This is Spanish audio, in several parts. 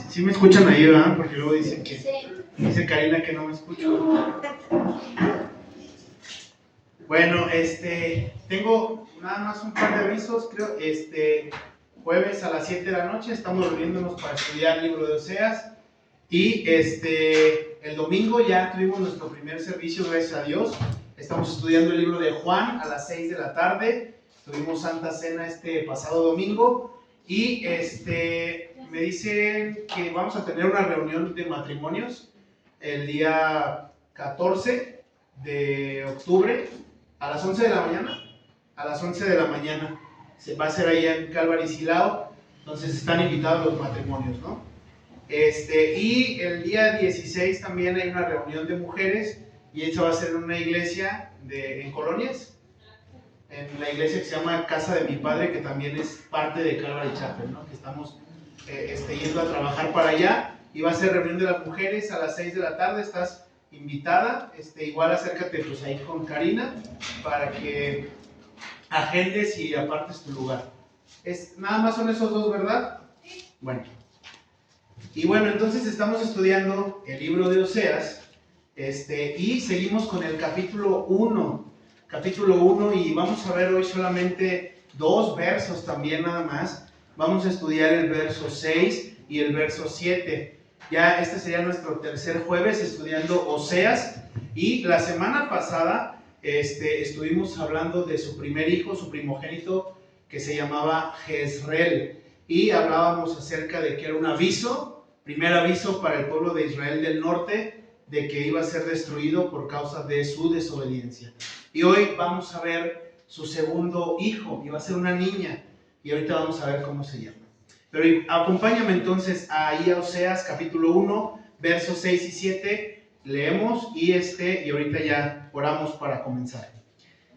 Sí me escuchan ahí, ¿verdad? Porque luego dicen que... Dice Karina que no me escucho. Bueno, tengo nada más un par de avisos, creo. Jueves a las 7 de la noche estamos reuniéndonos para estudiar el libro de Oseas. Y el domingo ya tuvimos nuestro primer servicio, gracias a Dios. Estamos estudiando el libro de Juan a las 6 de la tarde. Tuvimos Santa Cena este pasado domingo. Y me dicen que vamos a tener una reunión de matrimonios el día 14 de octubre a las 11 de la mañana. A las 11 de la mañana. Se va a hacer allá en Calvary Silao. Entonces están invitados los matrimonios, ¿no? Y el día 16 también hay una reunión de mujeres y esa va a ser en una iglesia en Colonias, en la iglesia que se llama Casa de mi Padre, que también es parte de Calvary Chapel, ¿no? Que estamos yendo a trabajar para allá y va a ser reunión de las mujeres a las 6 de la tarde. Estás invitada, igual acércate pues ahí con Karina para que agendes y apartes tu lugar. Nada más son esos dos, ¿verdad? Bueno. Y bueno, entonces estamos estudiando el libro de Oseas, y seguimos con el capítulo 1, y vamos a ver hoy solamente 2 versos también nada más. Vamos a estudiar el verso 6 y el verso 7. Ya este sería nuestro tercer jueves estudiando Oseas, y la semana pasada estuvimos hablando de su primer hijo, su primogénito, que se llamaba Jezreel, y hablábamos acerca de que era un aviso. Primer aviso para el pueblo de Israel del norte de que iba a ser destruido por causa de su desobediencia. Y hoy vamos a ver su segundo hijo, y va a ser una niña, y ahorita vamos a ver cómo se llama. Pero acompáñame entonces ahí a Oseas capítulo 1, versos 6 y 7, leemos y ahorita ya oramos para comenzar.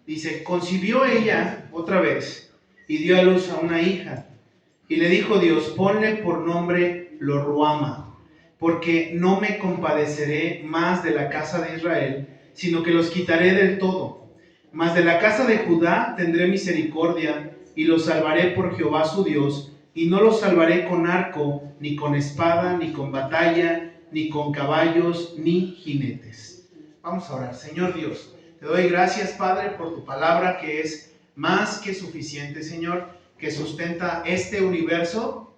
Dice: concibió ella otra vez y dio a luz a una hija, y le dijo Dios: ponle por nombre Lo-ruama, porque no me compadeceré más de la casa de Israel, sino que los quitaré del todo. Mas de la casa de Judá tendré misericordia, y los salvaré por Jehová su Dios, y no los salvaré con arco, ni con espada, ni con batalla, ni con caballos, ni jinetes. Vamos a orar. Señor Dios, te doy gracias, Padre, por tu palabra, que es más que suficiente, Señor, que sustenta este universo,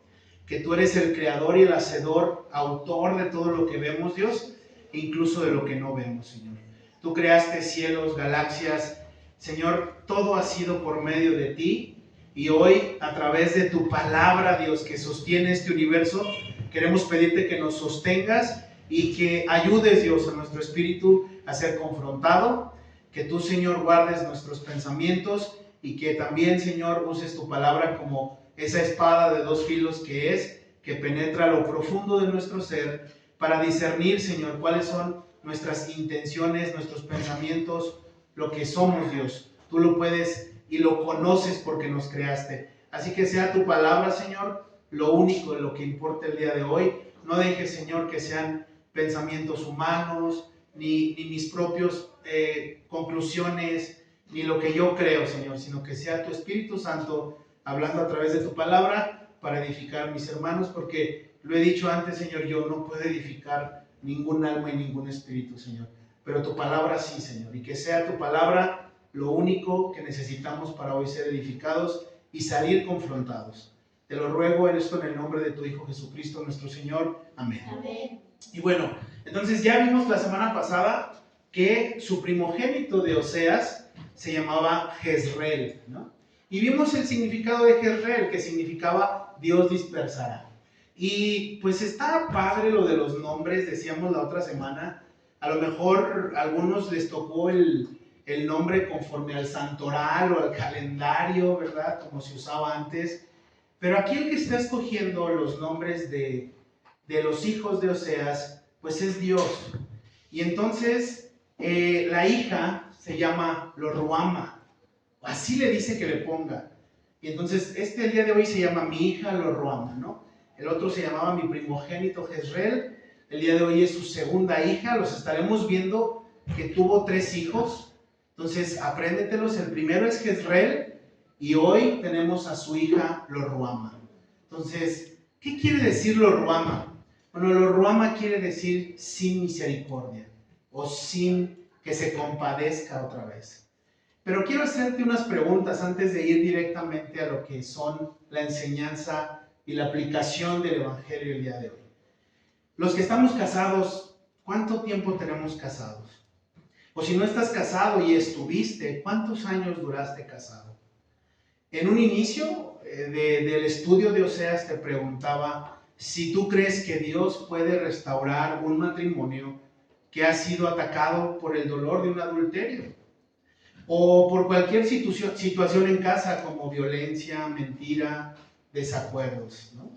que tú eres el creador y el hacedor, autor de todo lo que vemos, Dios, incluso de lo que no vemos, Señor. Tú creaste cielos, galaxias, Señor, todo ha sido por medio de ti, y hoy, a través de tu palabra, Dios, que sostiene este universo, queremos pedirte que nos sostengas y que ayudes, Dios, a nuestro espíritu a ser confrontado, que tú, Señor, guardes nuestros pensamientos, y que también, Señor, uses tu palabra como esa espada de 2 filos que penetra lo profundo de nuestro ser, para discernir, Señor, cuáles son nuestras intenciones, nuestros pensamientos, lo que somos, Dios. Tú lo puedes y lo conoces porque nos creaste. Así que sea tu palabra, Señor, lo único, lo que importa el día de hoy. No dejes, Señor, que sean pensamientos humanos, ni mis propios conclusiones, ni lo que yo creo, Señor, sino que sea tu Espíritu Santo hablando a través de tu palabra para edificar a mis hermanos, porque lo he dicho antes, Señor, yo no puedo edificar ningún alma y ningún espíritu, Señor, pero tu palabra sí, Señor, y que sea tu palabra lo único que necesitamos para hoy ser edificados y salir confrontados. Te lo ruego en esto, en el nombre de tu Hijo Jesucristo, nuestro Señor. Amén. Amén. Y bueno, entonces ya vimos la semana pasada que su primogénito de Oseas se llamaba Jezreel, ¿no? Y vimos el significado de Jezreel, que significaba Dios dispersará. Y pues está padre lo de los nombres, decíamos la otra semana. A lo mejor a algunos les tocó el nombre conforme al santoral o al calendario, ¿verdad? Como se usaba antes. Pero aquí el que está escogiendo los nombres de los hijos de Oseas, pues es Dios. Y entonces la hija se llama Lo-ruama. Así le dice que le ponga. Y entonces el día de hoy se llama mi hija Lo-ruama, ¿no? El otro se llamaba mi primogénito Jezreel. El día de hoy es su segunda hija. Los estaremos viendo que tuvo 3 hijos. Entonces apréndetelos. El primero es Jezreel y hoy tenemos a su hija Lo-ruama. Entonces ¿Qué quiere decir lo ruama? Bueno, lo ruama quiere decir sin misericordia o sin que se compadezca otra vez. Pero quiero hacerte unas preguntas antes de ir directamente a lo que son la enseñanza y la aplicación del Evangelio el día de hoy. Los que estamos casados, ¿cuánto tiempo tenemos casados? O si no estás casado y estuviste, ¿cuántos años duraste casado? En un inicio del estudio de Oseas te preguntaba si tú crees que Dios puede restaurar un matrimonio que ha sido atacado por el dolor de un adulterio o por cualquier situación en casa como violencia, mentira, desacuerdos, ¿no?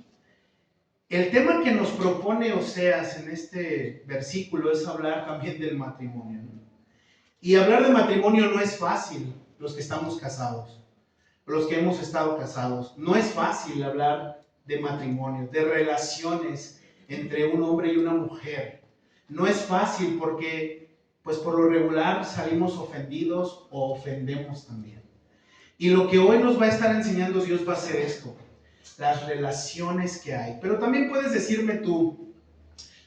El tema que nos propone Oseas en este versículo es hablar también del matrimonio, ¿no? Y hablar de matrimonio no es fácil, los que estamos casados, los que hemos estado casados. No es fácil hablar de matrimonio, de relaciones entre un hombre y una mujer. No es fácil porque, pues por lo regular, salimos ofendidos o ofendemos también. Y lo que hoy nos va a estar enseñando Dios va a ser esto, las relaciones que hay. Pero también puedes decirme tú,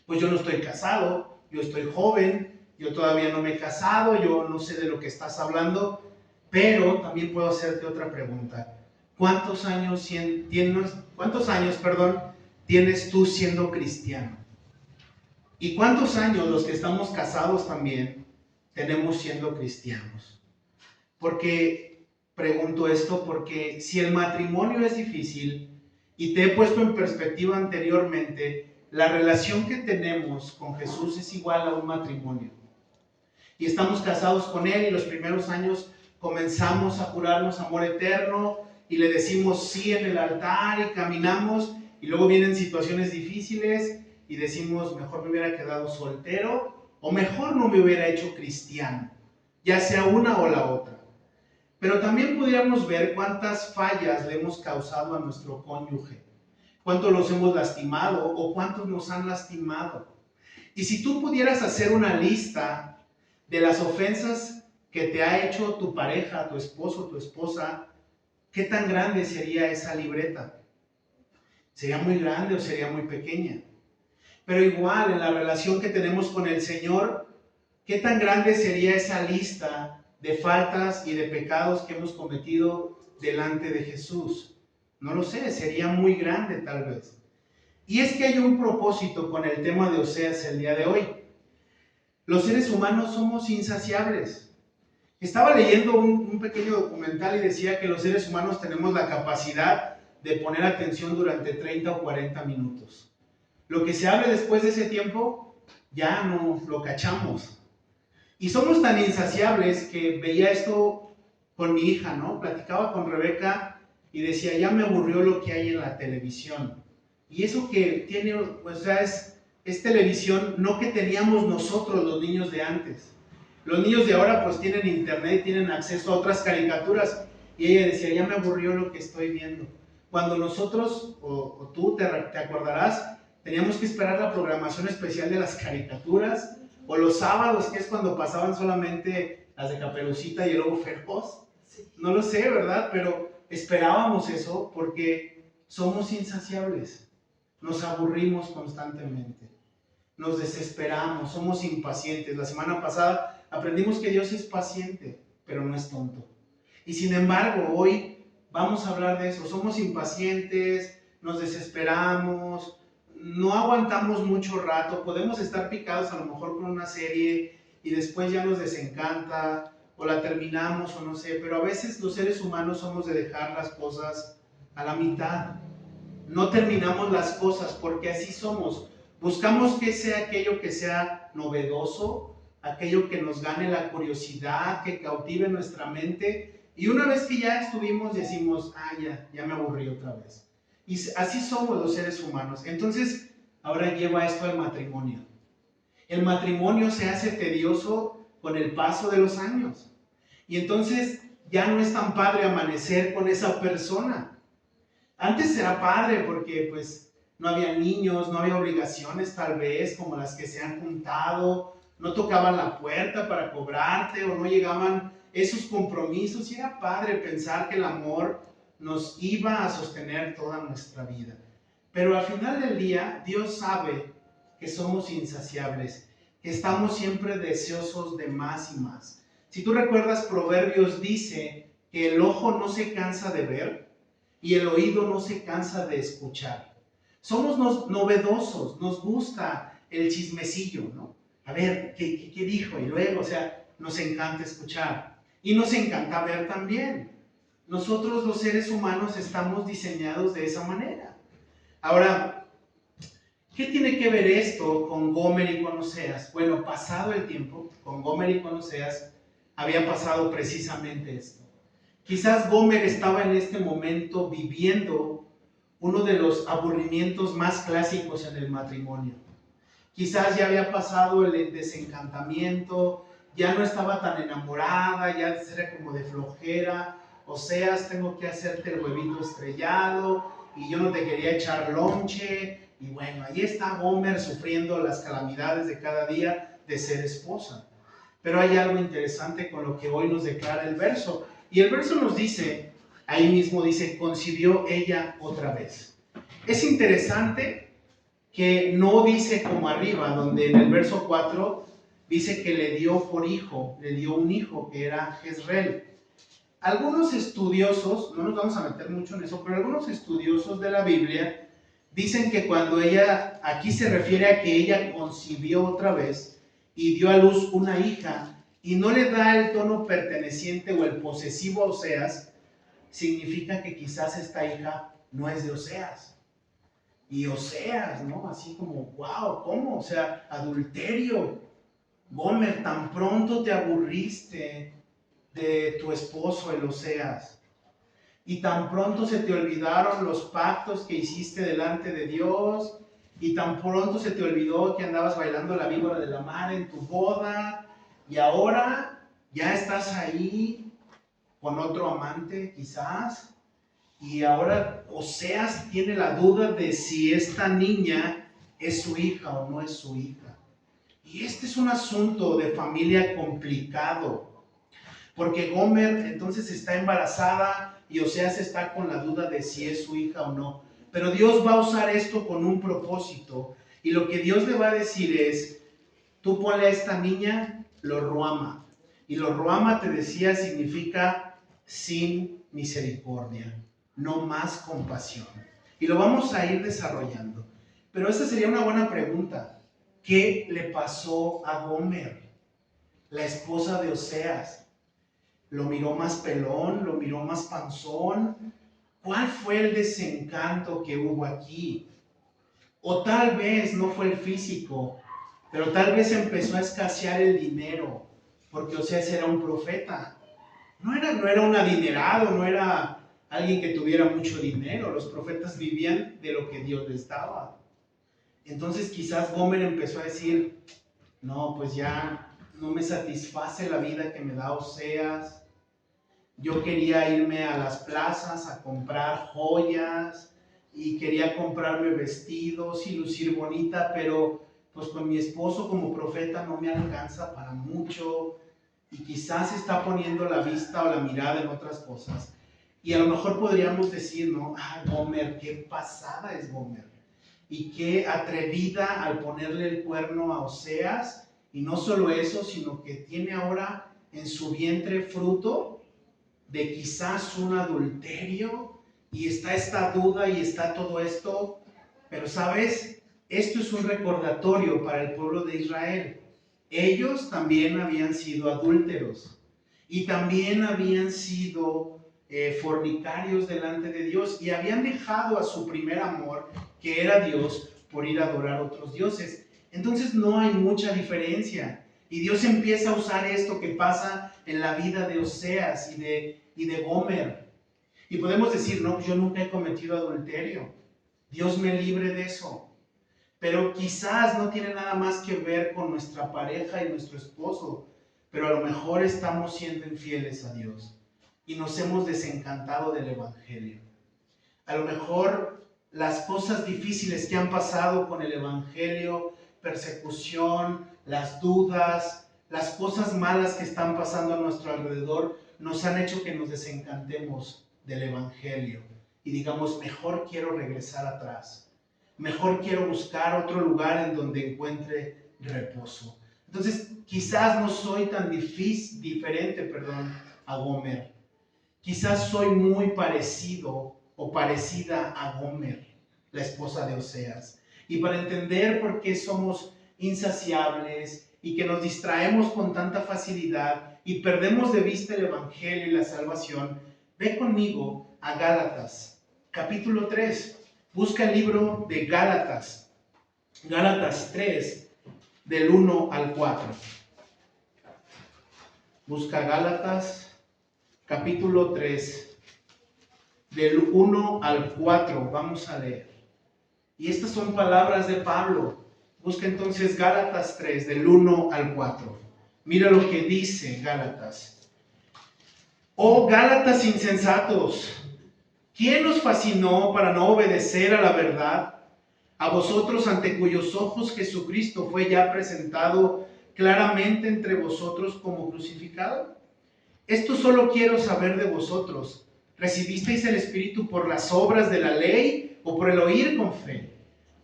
pues yo no estoy casado, yo estoy joven, yo todavía no me he casado, yo no sé de lo que estás hablando, pero también puedo hacerte otra pregunta. ¿Cuántos años tienes tú siendo cristiano? ¿Y cuántos años los que estamos casados también tenemos siendo cristianos? Porque pregunto esto porque si el matrimonio es difícil, y te he puesto en perspectiva anteriormente, la relación que tenemos con Jesús es igual a un matrimonio. Y estamos casados con Él y los primeros años comenzamos a jurarnos amor eterno y le decimos sí en el altar y caminamos y luego vienen situaciones difíciles y decimos mejor me hubiera quedado soltero o mejor no me hubiera hecho cristiano, ya sea una o la otra. Pero también pudiéramos ver cuántas fallas le hemos causado a nuestro cónyuge, cuántos los hemos lastimado o cuántos nos han lastimado. Y si tú pudieras hacer una lista de las ofensas que te ha hecho tu pareja, tu esposo, tu esposa, ¿qué tan grande sería esa libreta? ¿Sería muy grande o sería muy pequeña? Pero igual, en la relación que tenemos con el Señor, ¿qué tan grande sería esa lista de faltas y de pecados que hemos cometido delante de Jesús? No lo sé, sería muy grande tal vez. Y es que hay un propósito con el tema de Oseas el día de hoy. Los seres humanos somos insaciables. Estaba leyendo un pequeño documental y decía que los seres humanos tenemos la capacidad de poner atención durante 30 o 40 minutos. Lo que se hable después de ese tiempo, ya no lo cachamos. Y somos tan insaciables que veía esto con mi hija, ¿no? Platicaba con Rebeca y decía, ya me aburrió lo que hay en la televisión. Y eso que tiene, o sea, es televisión, no que teníamos nosotros los niños de antes. Los niños de ahora pues tienen internet, tienen acceso a otras caricaturas. Y ella decía, ya me aburrió lo que estoy viendo. Cuando nosotros, o tú te acordarás, teníamos que esperar la programación especial de las caricaturas, o los sábados, que es cuando pasaban solamente las de Caperucita y el Lobo Feroz. No lo sé, ¿verdad? Pero esperábamos eso porque somos insaciables. Nos aburrimos constantemente. Nos desesperamos, somos impacientes. La semana pasada aprendimos que Dios es paciente, pero no es tonto. Y sin embargo, hoy vamos a hablar de eso. Somos impacientes, nos desesperamos, no aguantamos mucho rato, podemos estar picados a lo mejor con una serie y después ya nos desencanta o la terminamos o no sé, pero a veces los seres humanos somos de dejar las cosas a la mitad. No terminamos las cosas porque así somos. Buscamos que sea aquello que sea novedoso, aquello que nos gane la curiosidad, que cautive nuestra mente. Y una vez que ya estuvimos, decimos, ya me aburrí otra vez. Y así somos los seres humanos. Entonces, ahora lleva esto al matrimonio. El matrimonio se hace tedioso con el paso de los años. Y entonces ya no es tan padre amanecer con esa persona. Antes era padre porque pues no había niños, no había obligaciones tal vez como las que se han juntado, no tocaban la puerta para cobrarte o no llegaban esos compromisos y era padre pensar que el amor nos iba a sostener toda nuestra vida. Pero al final del día, Dios sabe que somos insaciables, que estamos siempre deseosos de más y más. Si tú recuerdas, Proverbios dice que el ojo no se cansa de ver y el oído no se cansa de escuchar. Somos novedosos, nos gusta el chismecillo, ¿no? A ver, ¿qué dijo? Y luego, o sea, nos encanta escuchar. Y nos encanta ver también. Nosotros los seres humanos estamos diseñados de esa manera. Ahora, ¿qué tiene que ver esto con Gomer y con Oseas? Bueno, pasado el tiempo, con Gomer y con Oseas, había pasado precisamente esto. Quizás Gomer estaba en este momento viviendo uno de los aburrimientos más clásicos en el matrimonio. Quizás ya había pasado el desencantamiento, ya no estaba tan enamorada, ya era como de flojera. Oseas, tengo que hacerte el huevito estrellado y yo no te quería echar lonche. Y bueno, ahí está Gomer sufriendo las calamidades de cada día de ser esposa. Pero hay algo interesante con lo que hoy nos declara el verso. Y el verso nos dice, ahí mismo dice, concibió ella otra vez. Es interesante que no dice como arriba, donde en el verso 4 dice que le dio por hijo, le dio un hijo que era Jezreel. Algunos estudiosos, no nos vamos a meter mucho en eso, pero algunos estudiosos de la Biblia dicen que cuando ella, aquí se refiere a que ella concibió otra vez y dio a luz una hija, y no le da el tono perteneciente o el posesivo a Oseas, significa que quizás esta hija no es de Oseas. Y Oseas, ¿no? Así como, wow, ¿cómo? O sea, adulterio. Gomer, tan pronto te aburriste de tu esposo, el Oseas. Y tan pronto se te olvidaron los pactos que hiciste delante de Dios. Y tan pronto se te olvidó que andabas bailando la víbora de la mar en tu boda. Y ahora ya estás ahí con otro amante, quizás. Y ahora Oseas tiene la duda de si esta niña es su hija o no es su hija. Y este es un asunto de familia complicado, porque Gomer entonces está embarazada y Oseas está con la duda de si es su hija o no. Pero Dios va a usar esto con un propósito. Y lo que Dios le va a decir es, tú ponle a esta niña lo ruama. Y lo ruama, te decía, significa sin misericordia, no más compasión. Y lo vamos a ir desarrollando. Pero esta sería una buena pregunta. ¿Qué le pasó a Gomer, la esposa de Oseas? ¿Lo miró más pelón? ¿Lo miró más panzón? ¿Cuál fue el desencanto que hubo aquí? O tal vez no fue el físico, pero tal vez empezó a escasear el dinero, porque Oseas era un profeta. No era un adinerado, no era alguien que tuviera mucho dinero. Los profetas vivían de lo que Dios les daba. Entonces quizás Gomer empezó a decir, no, pues ya no me satisface la vida que me da Oseas. Yo quería irme a las plazas a comprar joyas y quería comprarme vestidos y lucir bonita, pero pues con mi esposo como profeta no me alcanza para mucho y quizás está poniendo la vista o la mirada en otras cosas. Y a lo mejor podríamos decir, ¿no? Ah, Gomer, qué pasada es Gomer. Y qué atrevida al ponerle el cuerno a Oseas. Y no solo eso, sino que tiene ahora en su vientre fruto de quizás un adulterio. Y está esta duda y está todo esto. Pero ¿sabes? Esto es un recordatorio para el pueblo de Israel. Ellos también habían sido adúlteros y también habían sido fornicarios delante de Dios y habían dejado a su primer amor, que era Dios, por ir a adorar a otros dioses. Entonces no hay mucha diferencia. Y Dios empieza a usar esto que pasa en la vida de Oseas y de Gomer. Y podemos decir, no, yo nunca he cometido adulterio. Dios me libre de eso. Pero quizás no tiene nada más que ver con nuestra pareja y nuestro esposo, pero a lo mejor estamos siendo infieles a Dios y nos hemos desencantado del Evangelio. A lo mejor las cosas difíciles que han pasado con el Evangelio, persecución, las dudas, las cosas malas que están pasando a nuestro alrededor, nos han hecho que nos desencantemos del Evangelio y digamos, mejor quiero regresar atrás. Mejor quiero buscar otro lugar en donde encuentre reposo. Entonces, quizás no soy tan diferente a Gomer. Quizás soy muy parecido o parecida a Gomer, la esposa de Oseas. Y para entender por qué somos insaciables y que nos distraemos con tanta facilidad y perdemos de vista el Evangelio y la salvación, ve conmigo a Gálatas, capítulo 3. Busca el libro de Gálatas, Gálatas 3, del 1 al 4. Busca Gálatas, capítulo 3, del 1 al 4. Vamos a leer. Y estas son palabras de Pablo. Busca entonces Gálatas 3, del 1 al 4. Mira lo que dice Gálatas. Oh Gálatas insensatos, ¿quién os fascinó para no obedecer a la verdad? A vosotros ante cuyos ojos Jesucristo fue ya presentado claramente entre vosotros como crucificado. Esto solo quiero saber de vosotros. ¿Recibisteis el Espíritu por las obras de la ley o por el oír con fe?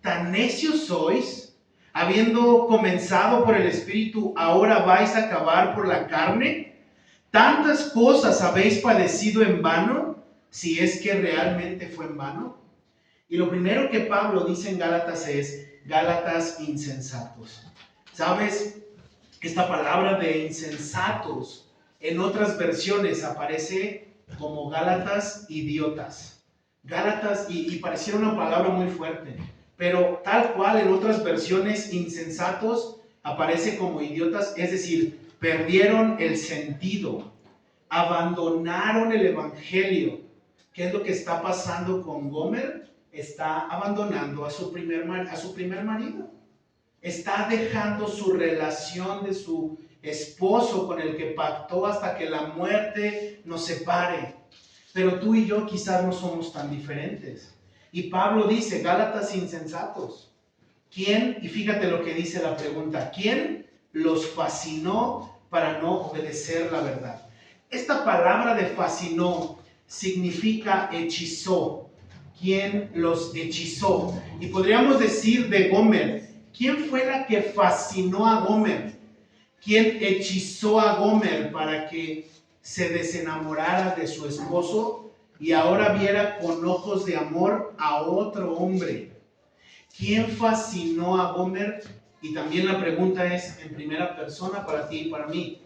¿Tan necios sois? Habiendo comenzado por el Espíritu, ¿ahora vais a acabar por la carne? ¿Tantas cosas habéis padecido en vano? Si es que realmente fue en vano. Y lo primero que Pablo dice en Gálatas es, Gálatas insensatos. ¿Sabes? Esta palabra de insensatos en otras versiones aparece como Gálatas idiotas. Gálatas, y pareciera una palabra muy fuerte, pero tal cual en otras versiones insensatos aparece como idiotas, es decir, perdieron el sentido, abandonaron el Evangelio. ¿Qué es lo que está pasando con Gomer? Está abandonando a su primer marido. Está dejando su relación de su esposo con el que pactó hasta que la muerte nos separe. Pero tú y yo quizás no somos tan diferentes. Y Pablo dice, Gálatas insensatos, ¿quién? Y fíjate lo que dice la pregunta, ¿quién los fascinó para no obedecer la verdad? Esta palabra de fascinó significa hechizó. ¿Quién los hechizó? Y podríamos decir de Gomer, ¿quién fue la que fascinó a Gomer? ¿Quién hechizó a Gomer para que se desenamorara de su esposo y ahora viera con ojos de amor a otro hombre? ¿Quién fascinó a Gomer? Y también la pregunta es en primera persona para ti y para mí.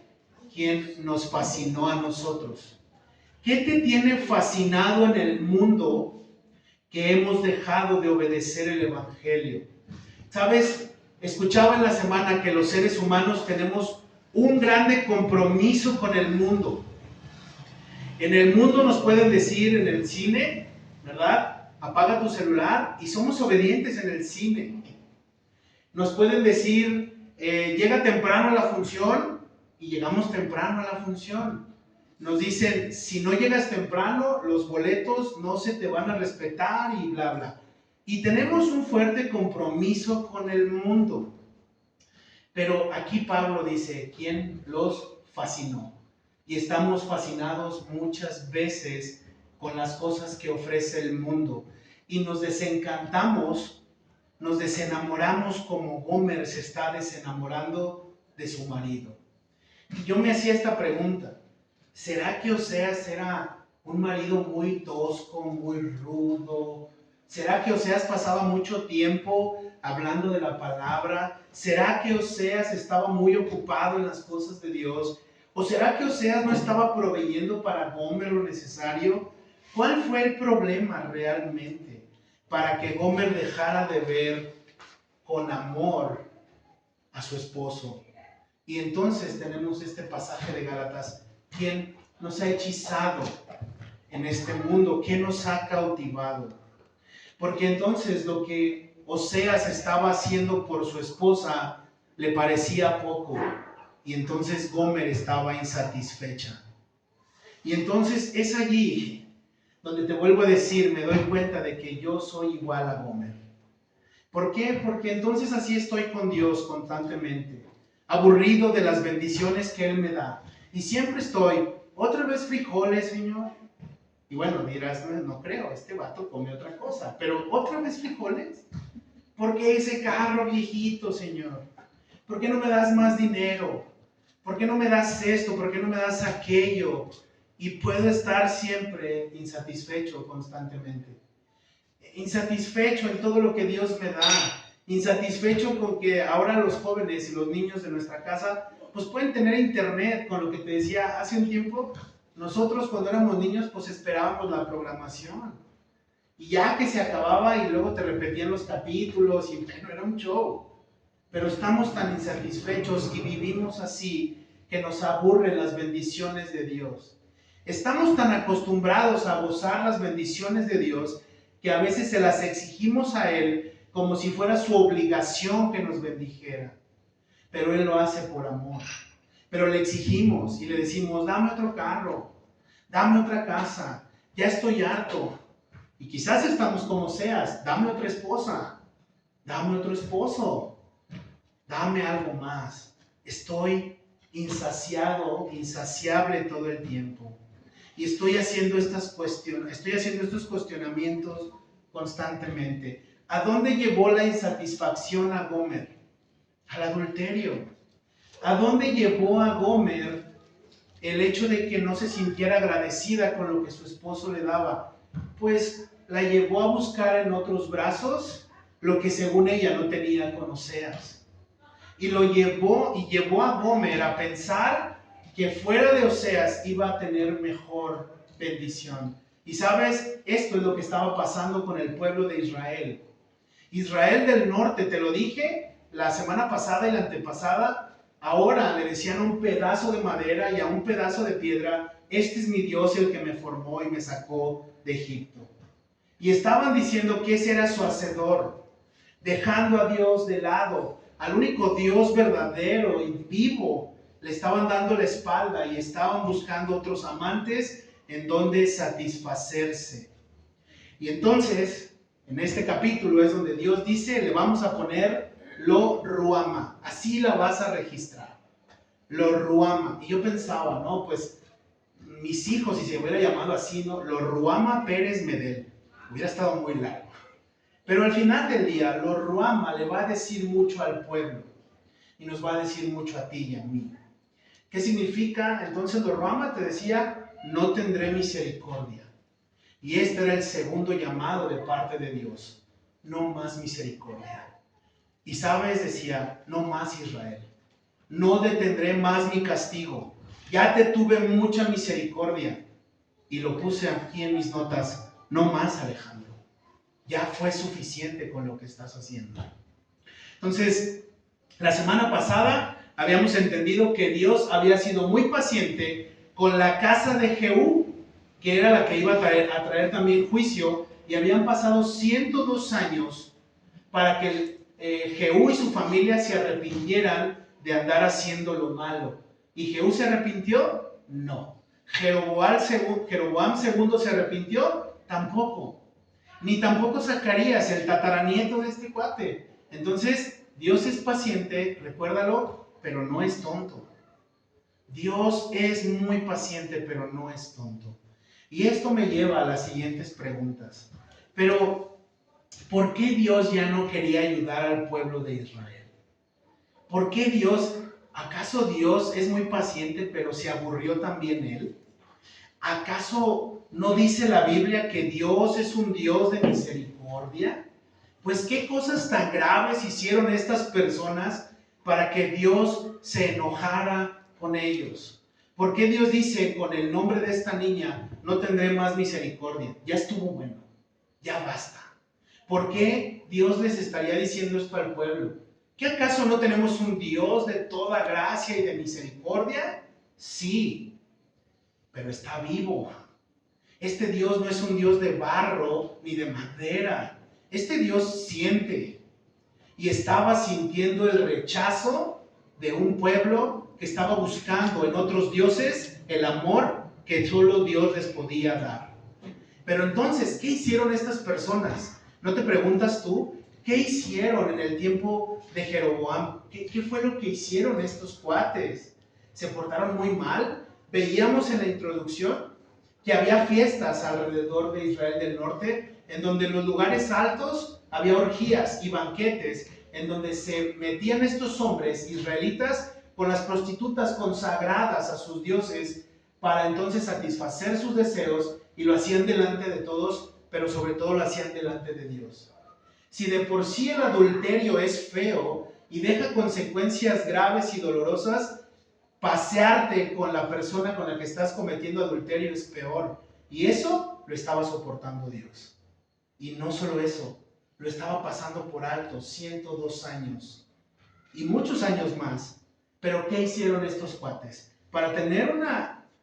¿Quién nos fascinó a nosotros? ¿Qué te tiene fascinado en el mundo que hemos dejado de obedecer el Evangelio? ¿Sabes? Escuchaba en la semana que los seres humanos tenemos un grande compromiso con el mundo. En el mundo nos pueden decir en el cine, ¿verdad? Apaga tu celular, y somos obedientes en el cine. Nos pueden decir, llega temprano a la función, y llegamos temprano a la función. Nos dicen, si no llegas temprano, los boletos no se te van a respetar y bla, bla. Y tenemos un fuerte compromiso con el mundo. Pero aquí Pablo dice, ¿quién los fascinó? Y estamos fascinados muchas veces con las cosas que ofrece el mundo. Y nos desencantamos, nos desenamoramos como Gomer se está desenamorando de su marido. Y yo me hacía esta pregunta, ¿será que Oseas era un marido muy tosco, muy rudo? ¿Será que Oseas pasaba mucho tiempo hablando de la palabra? ¿Será que Oseas estaba muy ocupado en las cosas de Dios? ¿O será que Oseas no estaba proveyendo para Gomer lo necesario? ¿Cuál fue el problema realmente para que Gomer dejara de ver con amor a su esposo? Y entonces tenemos este pasaje de Gálatas. ¿Quién nos ha hechizado en este mundo? ¿Quién nos ha cautivado? Porque entonces lo que Oseas estaba haciendo por su esposa le parecía poco. Y entonces Gomer estaba insatisfecha. Y entonces es allí donde te vuelvo a decir, me doy cuenta de que yo soy igual a Gomer. ¿Por qué? Porque entonces así estoy con Dios constantemente, aburrido de las bendiciones que Él me da. Y siempre estoy, otra vez frijoles, Señor. Y bueno, dirás, no creo, este vato come otra cosa. Pero otra vez frijoles. ¿Por qué ese carro viejito, Señor? ¿Por qué no me das más dinero? ¿Por qué no me das esto? ¿Por qué no me das aquello? Y puedo estar siempre insatisfecho constantemente. Insatisfecho en todo lo que Dios me da. Insatisfecho con que ahora los jóvenes y los niños de nuestra casa pues pueden tener internet, con lo que te decía hace un tiempo. Nosotros cuando éramos niños pues esperábamos la programación. Y ya que se acababa y luego te repetían los capítulos y bueno, era un show. Pero estamos tan insatisfechos y vivimos así que nos aburren las bendiciones de Dios. Estamos tan acostumbrados a gozar las bendiciones de Dios que a veces se las exigimos a Él como si fuera su obligación que nos bendijera. Pero Él lo hace por amor. Pero le exigimos y le decimos, dame otro carro, dame otra casa, ya estoy harto. Y quizás estamos como seas, dame otra esposa, dame otro esposo, dame algo más. Estoy insaciado, insaciable todo el tiempo. Y estoy haciendo estos cuestionamientos constantemente. ¿A dónde llevó la insatisfacción a Gomer? Al adulterio. ¿A dónde llevó a Gomer el hecho de que no se sintiera agradecida con lo que su esposo le daba? Pues la llevó a buscar en otros brazos lo que según ella no tenía con Oseas. Y llevó a Gomer a pensar que fuera de Oseas iba a tener mejor bendición. Y sabes, esto es lo que estaba pasando con el pueblo de Israel. Israel del norte, te lo dije la semana pasada y la antepasada, ahora le decían a un pedazo de madera y a un pedazo de piedra, este es mi Dios el que me formó y me sacó de Egipto. Y estaban diciendo que ese era su hacedor, dejando a Dios de lado, al único Dios verdadero y vivo. Le estaban dando la espalda y estaban buscando otros amantes en donde satisfacerse. Y entonces, en este capítulo es donde Dios dice, le vamos a poner lo ruama, así la vas a registrar, lo ruama. Y yo pensaba, no, pues mis hijos, si se hubiera llamado así, ¿no? Lo ruama Pérez Medel, hubiera estado muy largo. Pero al final del día, lo ruama le va a decir mucho al pueblo y nos va a decir mucho a ti y a mí. ¿Qué significa? Entonces lo ruama te decía, no tendré misericordia. Y este era el segundo llamado de parte de Dios, no más misericordia. Y sabes, decía, no más Israel, no detendré más mi castigo, ya te tuve mucha misericordia. Y lo puse aquí en mis notas, no más Alejandro, ya fue suficiente con lo que estás haciendo. Entonces, la semana pasada habíamos entendido que Dios había sido muy paciente con la casa de Jehú, que era la que iba a traer también juicio, y habían pasado 102 años para que Jehú y su familia se arrepintieran de andar haciendo lo malo. ¿Y Jehú se arrepintió? No. ¿Jeroboam II se arrepintió? Tampoco. Ni tampoco Zacarías, el tataranieto de este cuate. Entonces, Dios es paciente, recuérdalo, pero no es tonto. Dios es muy paciente, pero no es tonto. Y esto me lleva a las siguientes preguntas. Pero, ¿por qué Dios ya no quería ayudar al pueblo de Israel? ¿Por qué acaso Dios es muy paciente, pero se aburrió también Él? ¿Acaso no dice la Biblia que Dios es un Dios de misericordia? Pues qué cosas tan graves hicieron estas personas para que Dios se enojara con ellos. ¿Por qué Dios dice, con el nombre de esta niña no tendré más misericordia? Ya estuvo bueno, ya basta. ¿Por qué Dios les estaría diciendo esto al pueblo? ¿Qué acaso no tenemos un Dios de toda gracia y de misericordia? Sí, pero está vivo. Este Dios no es un Dios de barro ni de madera. Este Dios siente. Y estaba sintiendo el rechazo de un pueblo que estaba buscando en otros dioses el amor que solo Dios les podía dar. Pero entonces, ¿qué hicieron estas personas? ¿No te preguntas tú? ¿Qué hicieron en el tiempo de Jeroboam? ¿Qué fue lo que hicieron estos cuates? ¿Se portaron muy mal? Veíamos en la introducción que había fiestas alrededor de Israel del norte, en donde en los lugares altos había orgías y banquetes en donde se metían estos hombres israelitas con las prostitutas consagradas a sus dioses para entonces satisfacer sus deseos, y lo hacían delante de todos, pero sobre todo lo hacían delante de Dios. Si de por sí el adulterio es feo y deja consecuencias graves y dolorosas, pasearte con la persona con la que estás cometiendo adulterio es peor. Y eso lo estaba soportando Dios. Y no solo eso, lo estaba pasando por alto 102 años y muchos años más. Pero ¿qué hicieron estos cuates? Para tener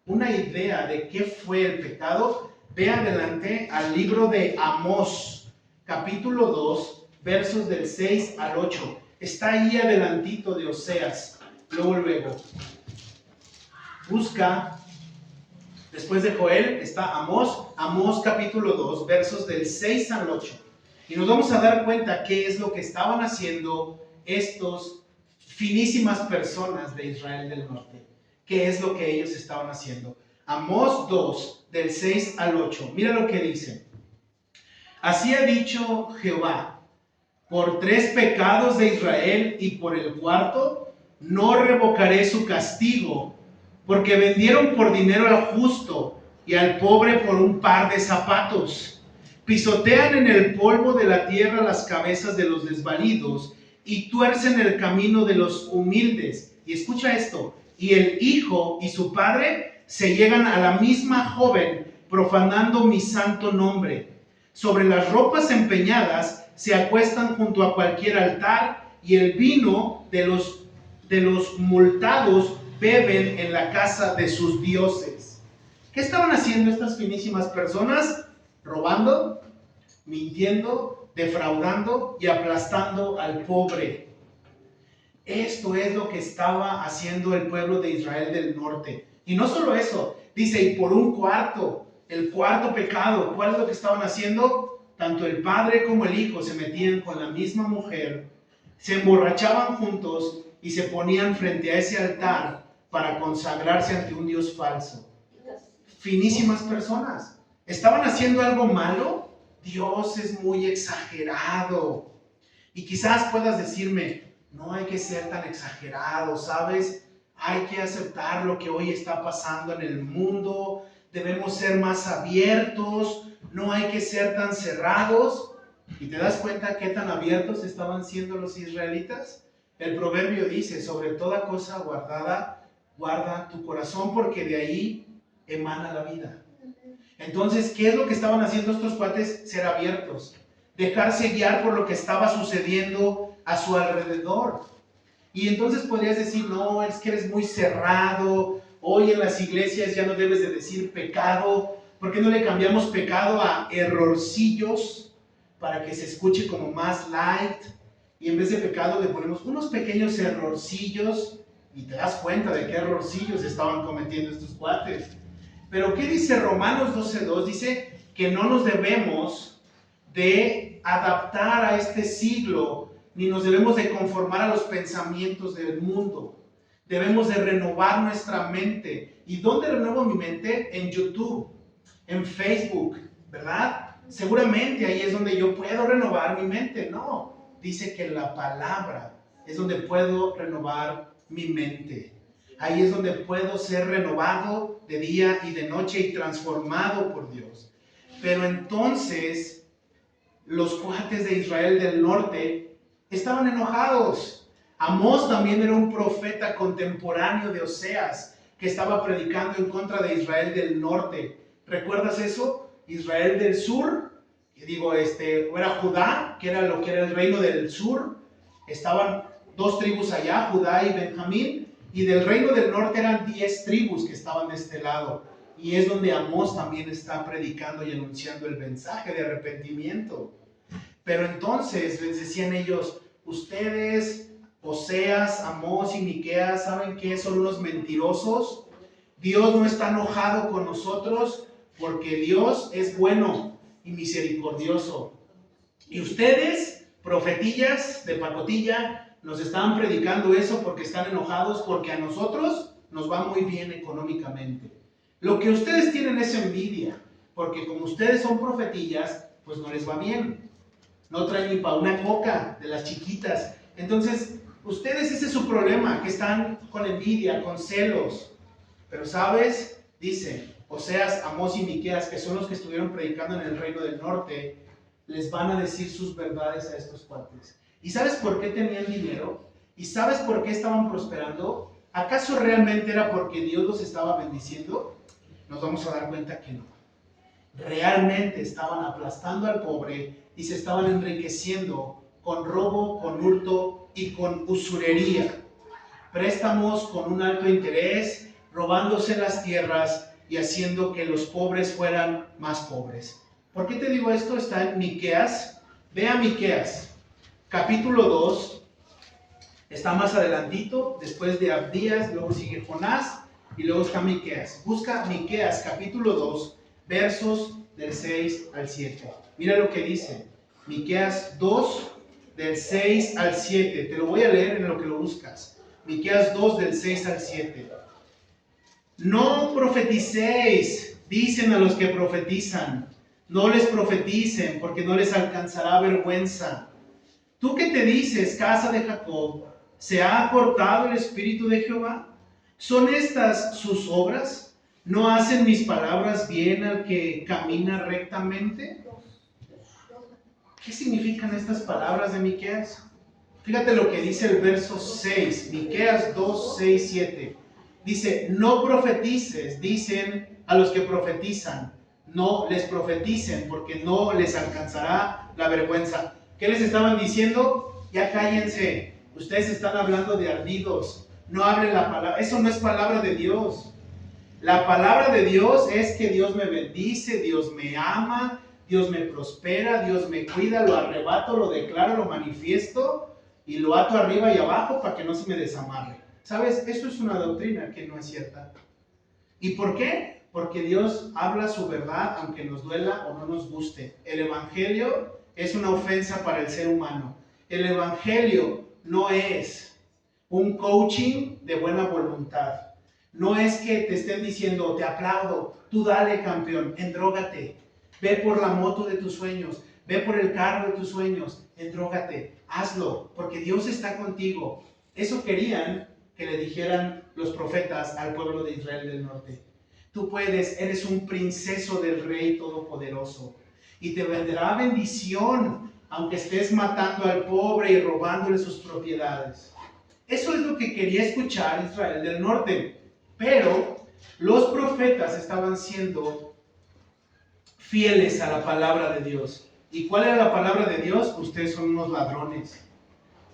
una idea de qué fue el pecado, ve adelante al libro de Amós, capítulo 2, versos del 6 al 8. Está ahí adelantito de Oseas. Luego. Busca, después de Joel está Amós capítulo 2, versos del 6 al 8. Y nos vamos a dar cuenta qué es lo que estaban haciendo estos finísimas personas de Israel del norte. ¿Qué es lo que ellos estaban haciendo? Amós 2, del 6 al 8. Mira lo que dice. Así ha dicho Jehová: por 3 pecados de Israel y por el cuarto, no revocaré su castigo, porque vendieron por dinero al justo y al pobre por un par de zapatos. Pisotean en el polvo de la tierra las cabezas de los desvalidos y tuercen el camino de los humildes. Y escucha esto: y el hijo y su padre se llegan a la misma joven, profanando mi santo nombre. Sobre las ropas empeñadas se acuestan junto a cualquier altar, y el vino de los multados beben en la casa de sus dioses. ¿Qué estaban haciendo estas finísimas personas? Robando, mintiendo, defraudando y aplastando al pobre. Esto es lo que estaba haciendo el pueblo de Israel del norte. Y no solo eso, dice, y por un cuarto, el cuarto pecado, ¿cuál es lo que estaban haciendo? Tanto el padre como el hijo se metían con la misma mujer, se emborrachaban juntos y se ponían frente a ese altar para consagrarse ante un Dios falso. Finísimas personas. ¿Estaban haciendo algo malo? Dios es muy exagerado. Y quizás puedas decirme, no hay que ser tan exagerado, ¿sabes? Hay que aceptar lo que hoy está pasando en el mundo. Debemos ser más abiertos. No hay que ser tan cerrados. ¿Y te das cuenta qué tan abiertos estaban siendo los israelitas? El proverbio dice, sobre toda cosa guardada, guarda tu corazón, porque de ahí emana la vida. Entonces, ¿qué es lo que estaban haciendo estos cuates? Ser abiertos, dejarse guiar por lo que estaba sucediendo a su alrededor. Y entonces podrías decir, no, es que eres muy cerrado, hoy en las iglesias ya no debes de decir pecado. ¿Por qué no le cambiamos pecado a errorcillos para que se escuche como más light? Y en vez de pecado le ponemos unos pequeños errorcillos, y te das cuenta de qué errorcillos estaban cometiendo estos cuates. Pero ¿qué dice Romanos 12:2? Dice que no nos debemos de adaptar a este siglo, ni nos debemos de conformar a los pensamientos del mundo. Debemos de renovar nuestra mente. ¿Y dónde renuevo mi mente? En YouTube, en Facebook, ¿verdad? Seguramente ahí es donde yo puedo renovar mi mente. No, dice que la palabra es donde puedo renovar mi mente. Ahí es donde puedo ser renovado de día y de noche y transformado por Dios. Pero entonces los cuates de Israel del norte estaban enojados. Amós también era un profeta contemporáneo de Oseas que estaba predicando en contra de Israel del norte. ¿Recuerdas eso? Israel del sur, era Judá, que era lo que era el reino del sur. Estaban 2 tribus allá, Judá y Benjamín, y del reino del norte eran 10 tribus que estaban de este lado. Y es donde Amós también está predicando y anunciando el mensaje de arrepentimiento. Pero entonces les decían ellos, ustedes, Oseas, Amós y Miqueas, ¿saben qué? Son unos mentirosos. Dios no está enojado con nosotros porque Dios es bueno y misericordioso. Y ustedes, profetillas de pacotilla, nos estaban predicando eso porque están enojados, porque a nosotros nos va muy bien económicamente. Lo que ustedes tienen es envidia, porque como ustedes son profetillas, pues no les va bien. no traen ni para una coca de las chiquitas. Entonces, ustedes ese es su problema, que están con envidia, con celos. Pero ¿sabes? Dice Oseas, Amós y Miqueas, que son los que estuvieron predicando en el reino del norte, les van a decir sus verdades a estos cuates. ¿Y sabes por qué tenían dinero? ¿Y sabes por qué estaban prosperando? ¿Acaso realmente era porque Dios los estaba bendiciendo? Nos vamos a dar cuenta que no. Realmente estaban aplastando al pobre y se estaban enriqueciendo con robo, con hurto y con usurería. Préstamos con un alto interés, robándose las tierras y haciendo que los pobres fueran más pobres. ¿Por qué te digo esto? Está en Miqueas. Ve a Miqueas, capítulo 2. Está más adelantito, después de Abdías, luego sigue Jonás y luego está Miqueas. Busca Miqueas, capítulo 2, versos del 6 al 7. Mira lo que dice. Miqueas 2, del 6 al 7. Te lo voy a leer en lo que lo buscas. Miqueas 2, del 6 al 7. No profeticéis, dicen a los que profetizan. No les profeticen, porque no les alcanzará vergüenza. ¿Tú qué te dices, casa de Jacob? ¿Se ha acortado el espíritu de Jehová? ¿Son estas sus obras? ¿No hacen mis palabras bien al que camina rectamente? ¿Qué significan estas palabras de Miqueas? Fíjate lo que dice el verso 6, Miqueas 2, 6, 7. Dice, no profetices, dicen a los que profetizan. No les profeticen, porque no les alcanzará la vergüenza. ¿Qué les estaban diciendo? Ya cállense, ustedes están hablando de ardidos. No hablen la palabra, eso no es palabra de Dios. La palabra de Dios es que Dios me bendice, Dios me ama, Dios me prospera, Dios me cuida, lo arrebato, lo declaro, lo manifiesto y lo ato arriba y abajo para que no se me desamarre. ¿Sabes? Eso es una doctrina que no es cierta. ¿Y por qué? Porque Dios habla su verdad aunque nos duela o no nos guste. El evangelio es una ofensa para el ser humano. El evangelio no es un coaching de buena voluntad. No es que te estén diciendo, te aplaudo, tú dale campeón, endrógate, ve por la moto de tus sueños, ve por el carro de tus sueños, endrógate, hazlo, porque Dios está contigo. Eso querían que le dijeran los profetas al pueblo de Israel del norte. Tú puedes, eres un princeso del Rey Todopoderoso y te vendrá bendición, aunque estés matando al pobre y robándole sus propiedades. Eso es lo que quería escuchar Israel del norte. Pero los profetas estaban siendo fieles a la palabra de Dios. ¿Y cuál era la palabra de Dios? Ustedes son unos ladrones.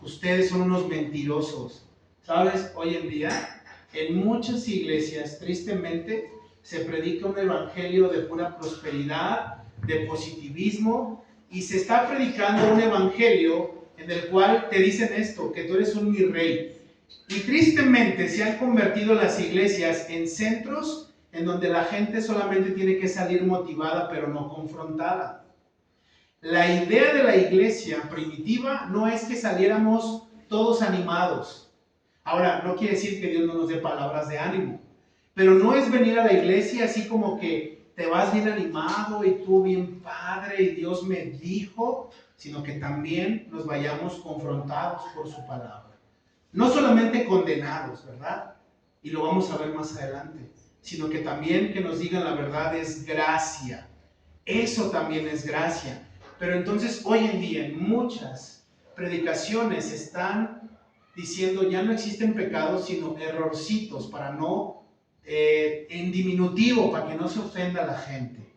Ustedes son unos mentirosos. ¿Sabes? Hoy en día, en muchas iglesias, tristemente, se predica un evangelio de pura prosperidad, de positivismo, y se está predicando un evangelio en el cual te dicen esto, que tú eres un mi rey. Y tristemente se han convertido las iglesias en centros en donde la gente solamente tiene que salir motivada pero no confrontada. La idea de la iglesia primitiva no es que saliéramos todos animados. Ahora, no quiere decir que Dios no nos dé palabras de ánimo, pero no es venir a la iglesia así como que te vas bien animado y tú bien padre y Dios me dijo, sino que también nos vayamos confrontados por su palabra. No solamente condenados, ¿verdad? Y lo vamos a ver más adelante, sino que también que nos digan la verdad es gracia. Eso también es gracia. Pero entonces hoy en día en muchas predicaciones están diciendo ya no existen pecados, sino errorcitos para no, en diminutivo, para que no se ofenda a la gente.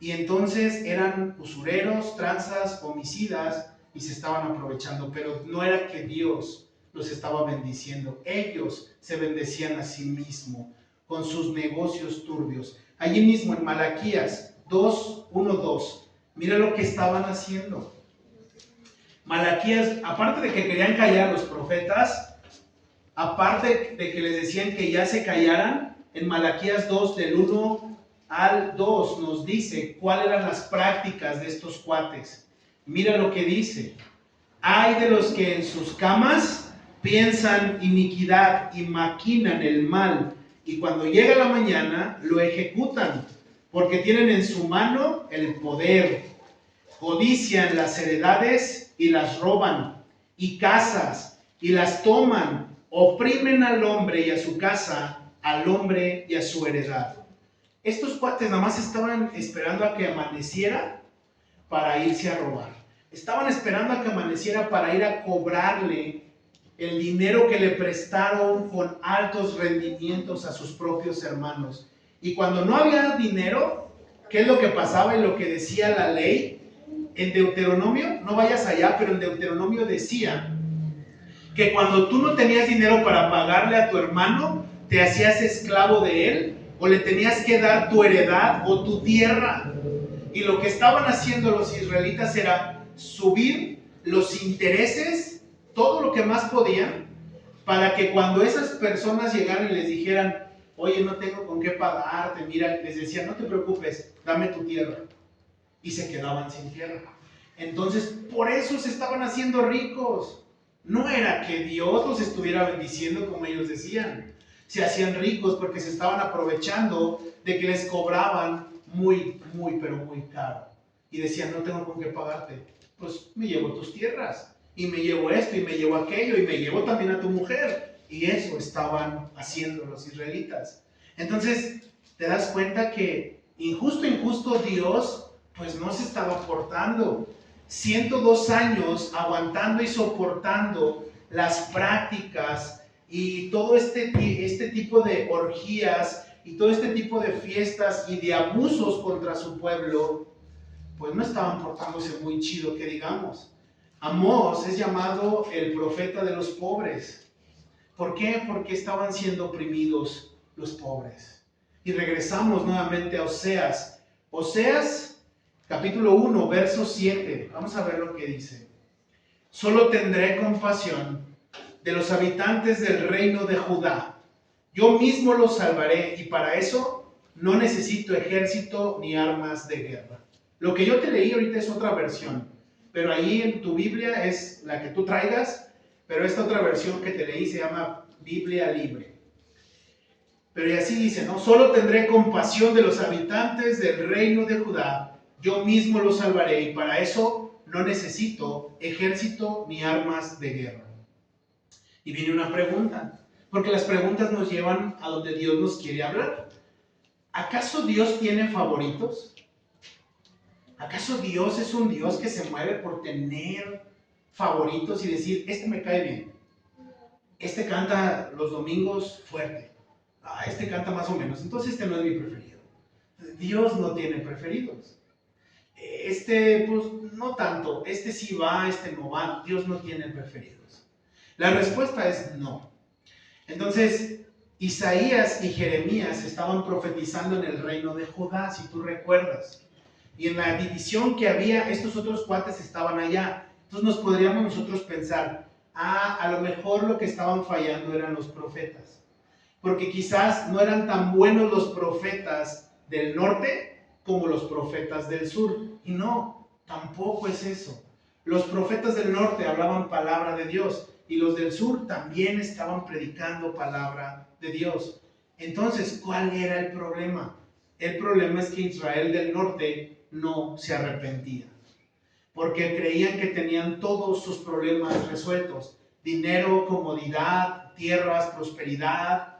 Y entonces eran usureros, tranzas, homicidas y se estaban aprovechando, pero no era que Dios los estaba bendiciendo. Ellos se bendecían a sí mismos con sus negocios turbios. Allí mismo en Malaquías 2, 1, 2. Mira lo que estaban haciendo. Malaquías, aparte de que querían callar a los profetas, aparte de que les decían que ya se callaran, en Malaquías 2, del 1 al 2, nos dice cuáles eran las prácticas de estos cuates. Mira lo que dice. Hay de los que en sus camas piensan iniquidad y maquinan el mal, y cuando llega la mañana lo ejecutan, porque tienen en su mano el poder. codician las heredades y las roban, y casas y las toman, oprimen al hombre y a su casa, al hombre y a su heredad. Estos cuates nada más estaban esperando a que amaneciera para irse a robar. Estaban esperando a que amaneciera para ir a cobrarle el dinero que le prestaron con altos rendimientos a sus propios hermanos. Y cuando no había dinero, ¿qué es lo que pasaba y lo que decía la ley? En Deuteronomio, no vayas allá, pero en Deuteronomio decía que cuando tú no tenías dinero para pagarle a tu hermano, te hacías esclavo de él o le tenías que dar tu heredad o tu tierra. Y lo que estaban haciendo los israelitas era subir los intereses, todo lo que más podían, para que cuando esas personas llegaran y les dijeran, oye, no tengo con qué pagarte, mira, les decían, no te preocupes, dame tu tierra. Y se quedaban sin tierra. Entonces, por eso se estaban haciendo ricos. No era que Dios los estuviera bendiciendo como ellos decían. Se hacían ricos porque se estaban aprovechando de que les cobraban muy, pero muy caro. Y decían, no tengo con qué pagarte. Pues me llevo tus tierras, y me llevo esto, y me llevo aquello, y me llevo también a tu mujer. Y eso estaban haciendo los israelitas. Entonces, te das cuenta que injusto Dios, pues no se estaba portando. 102 años aguantando y soportando las prácticas y todo este tipo de orgías y todo este tipo de fiestas y de abusos contra su pueblo, pues no estaban portándose muy chido, que digamos. Amós es llamado el profeta de los pobres. ¿Por qué? Porque estaban siendo oprimidos los pobres. Y regresamos nuevamente a Oseas. Oseas, capítulo 1, verso 7. Vamos a ver lo que dice. Solo tendré compasión de los habitantes del reino de Judá. Yo mismo los salvaré, y para eso no necesito ejército ni armas de guerra. Lo que yo te leí ahorita es otra versión, pero ahí en tu Biblia es la que tú traigas, pero esta otra versión que te leí se llama Biblia Libre. Pero y así dice, ¿no? Solo tendré compasión de los habitantes del reino de Judá. Yo mismo los salvaré, y para eso no necesito ejército ni armas de guerra. Y viene una pregunta, porque las preguntas nos llevan a donde Dios nos quiere hablar. ¿Acaso Dios tiene favoritos? ¿Acaso Dios es un Dios que se mueve por tener favoritos y decir, este me cae bien, este canta los domingos fuerte, este canta más o menos, entonces este no es mi preferido? Dios no tiene preferidos. Pues no tanto, este sí va, este no va. Dios no tiene preferidos. La respuesta es no. Entonces, Isaías y Jeremías estaban profetizando en el reino de Judá, si tú recuerdas. Y en la división que había, estos otros cuates estaban allá. Entonces nos podríamos nosotros pensar, a lo mejor lo que estaban fallando eran los profetas. Porque quizás no eran tan buenos los profetas del norte como los profetas del sur. Y no, tampoco es eso. Los profetas del norte hablaban palabra de Dios, y los del sur también estaban predicando palabra de Dios. Entonces, ¿cuál era el problema? El problema es que Israel del norte no se arrepentía, porque creían que tenían todos sus problemas resueltos: dinero, comodidad, tierras, prosperidad.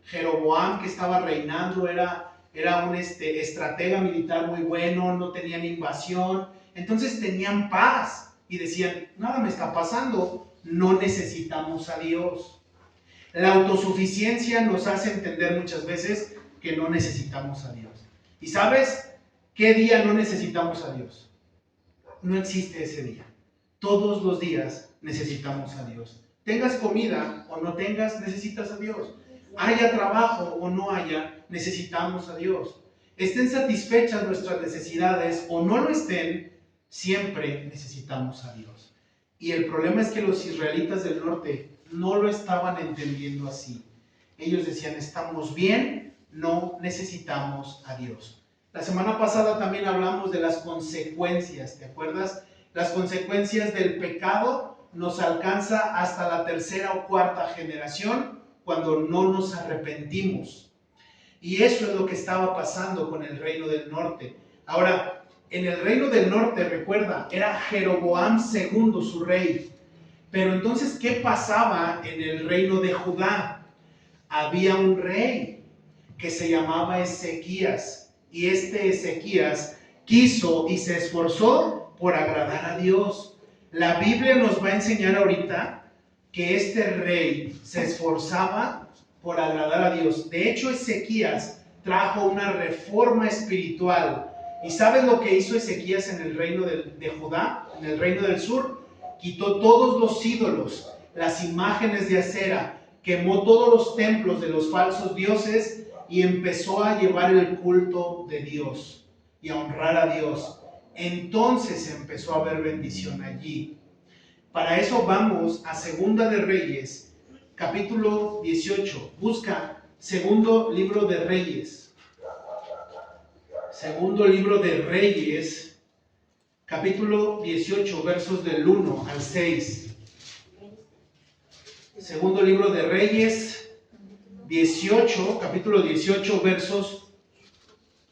Jeroboam, que estaba reinando, era un estratega militar muy bueno, no tenían invasión, entonces tenían paz y decían, nada me está pasando, no necesitamos a Dios. La autosuficiencia nos hace entender muchas veces que no necesitamos a Dios. ¿Y sabes qué día no necesitamos a Dios? No existe ese día. Todos los días necesitamos a Dios. Tengas comida o no tengas, necesitas a Dios. Haya trabajo o no haya, necesitamos a Dios. Estén satisfechas nuestras necesidades o no lo estén, siempre necesitamos a Dios. Y el problema es que los israelitas del norte no lo estaban entendiendo así. Ellos decían, estamos bien, no necesitamos a Dios. La semana pasada también hablamos de las consecuencias, ¿te acuerdas? Las consecuencias del pecado nos alcanza hasta la tercera o cuarta generación cuando no nos arrepentimos. Y eso es lo que estaba pasando con el reino del norte. Ahora, En el reino del norte, recuerda, era Jeroboam II su rey. Pero entonces, ¿qué pasaba en el reino de Judá? Había un rey que se llamaba Ezequías. Y este Ezequías quiso y se esforzó por agradar a Dios. La Biblia nos va a enseñar ahorita que este rey se esforzaba por agradar a Dios. De hecho, Ezequías trajo una reforma espiritual. ¿Y sabes lo que hizo Ezequías en el reino de Judá? En el reino del sur. Quitó todos los ídolos, las imágenes de acera, quemó todos los templos de los falsos dioses y empezó a llevar el culto de Dios y a honrar a Dios. Entonces empezó a haber bendición allí. Para eso vamos a Segunda de Reyes, capítulo 18. Busca Segundo Libro de Reyes. Segundo Libro de Reyes, capítulo 18, versos del 1 al 6. Segundo Libro de Reyes, 18, capítulo 18, versos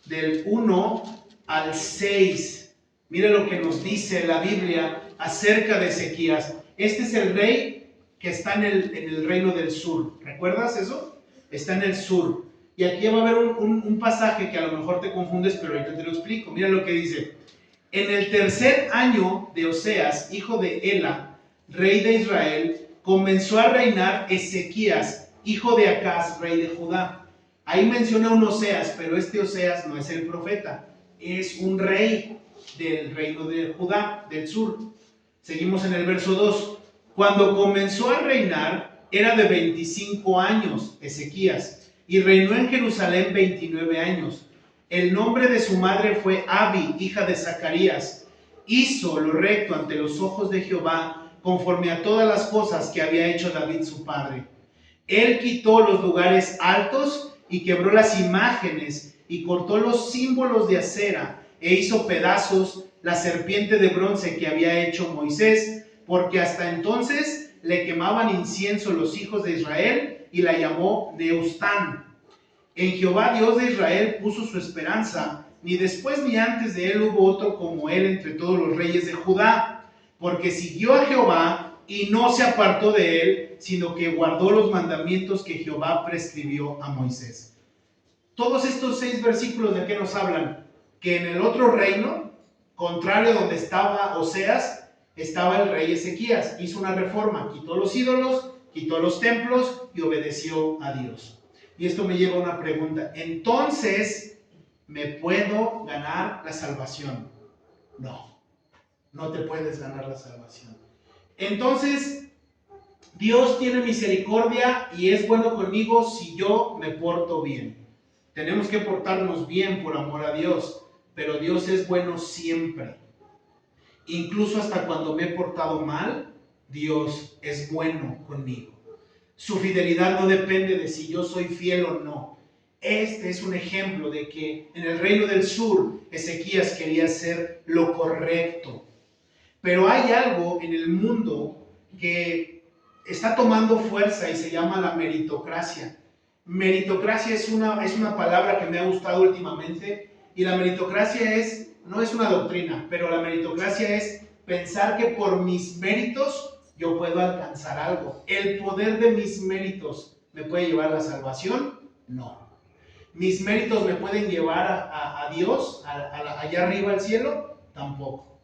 del 1 al 6. Mire lo que nos dice la Biblia acerca de Ezequías. Este es el rey que está en el reino del sur. ¿Recuerdas eso? Está en el sur. Y aquí va a haber un pasaje que a lo mejor te confundes, pero ahorita te lo explico. Mira lo que dice. En el tercer año de Oseas, hijo de Ela, rey de Israel, comenzó a reinar Ezequías, hijo de Acaz, rey de Judá. Ahí menciona un Oseas, pero este Oseas no es el profeta, es un rey del reino de Judá, del sur. Seguimos en el verso 2. Cuando comenzó a reinar, era de 25 años Ezequías, y reinó en Jerusalén 29 años. El nombre de su madre fue Abi, hija de Zacarías. Hizo lo recto ante los ojos de Jehová, conforme a todas las cosas que había hecho David su padre. Él quitó los lugares altos y quebró las imágenes y cortó los símbolos de acera e hizo pedazos la serpiente de bronce que había hecho Moisés, porque hasta entonces le quemaban incienso los hijos de Israel y la llamó Neustán. En Jehová Dios de Israel puso su esperanza, ni después ni antes de él hubo otro como él entre todos los reyes de Judá, porque siguió a Jehová y no se apartó de él, sino que guardó los mandamientos que Jehová prescribió a Moisés. Todos estos 6 versículos, ¿de qué nos hablan? Que en el otro reino, contrario a donde estaba Oseas, estaba el rey Ezequías. Hizo una reforma, quitó los ídolos, quitó los templos y obedeció a Dios. Y esto me lleva a una pregunta. Entonces, ¿me puedo ganar la salvación? No, no te puedes ganar la salvación. Entonces, Dios tiene misericordia y es bueno conmigo si yo me porto bien. Tenemos que portarnos bien por amor a Dios, pero Dios es bueno siempre. Incluso hasta cuando me he portado mal, Dios es bueno conmigo. Su fidelidad no depende de si yo soy fiel o no. Este es un ejemplo de que en el reino del sur, Ezequías quería hacer lo correcto. Pero hay algo en el mundo que está tomando fuerza y se llama la meritocracia. Meritocracia es una palabra que me ha gustado últimamente, y la meritocracia no es una doctrina, pero la meritocracia es pensar que por mis méritos yo puedo alcanzar algo. ¿El poder de mis méritos me puede llevar a la salvación? No. ¿Mis méritos me pueden llevar a Dios, allá arriba al cielo? Tampoco.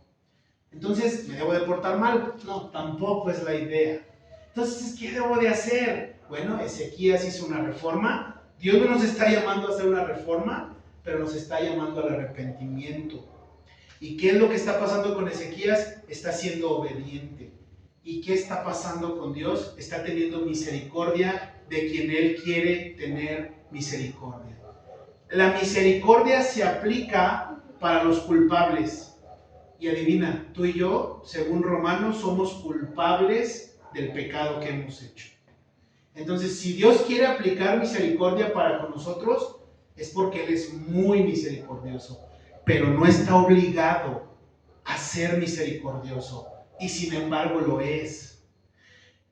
Entonces, ¿me debo de portar mal? No, tampoco es la idea. Entonces, ¿qué debo de hacer? Bueno, Ezequías hizo una reforma. Dios no nos está llamando a hacer una reforma, pero nos está llamando al arrepentimiento. ¿Y qué es lo que está pasando con Ezequías? Está siendo obediente. ¿Y qué está pasando con Dios? Está teniendo misericordia de quien Él quiere tener misericordia. La misericordia se aplica para los culpables. Y adivina, tú y yo, según Romanos, somos culpables del pecado que hemos hecho. Entonces, si Dios quiere aplicar misericordia para con nosotros, es porque Él es muy misericordioso, pero no está obligado a ser misericordioso, y sin embargo lo es.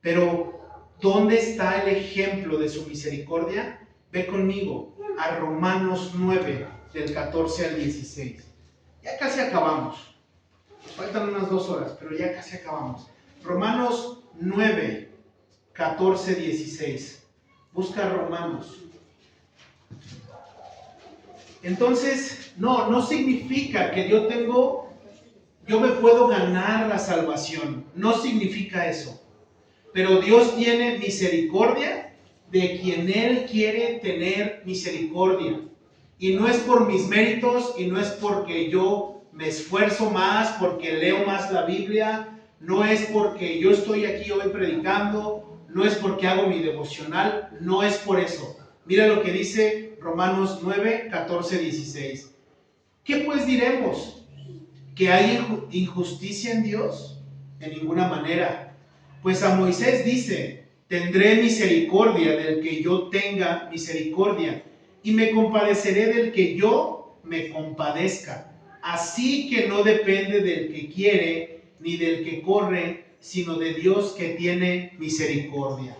Pero, ¿dónde está el ejemplo de su misericordia? Ve conmigo a Romanos 9, del 14 al 16. Ya casi acabamos. Nos faltan unas 2 horas, pero ya casi acabamos. Romanos 9, 14, 16. Busca Romanos. Entonces, no significa que yo me puedo ganar la salvación. No significa eso. Pero Dios tiene misericordia de quien Él quiere tener misericordia. Y no es por mis méritos, y no es porque yo me esfuerzo más, porque leo más la Biblia, no es porque yo estoy aquí hoy predicando, no es porque hago mi devocional, no es por eso. Mira lo que dice Romanos 9, 14, 16. ¿Qué pues diremos? ¿Que hay injusticia en Dios? De ninguna manera. Pues a Moisés dice: tendré misericordia del que yo tenga misericordia, y me compadeceré del que yo me compadezca. Así que no depende del que quiere ni del que corre, sino de Dios que tiene misericordia.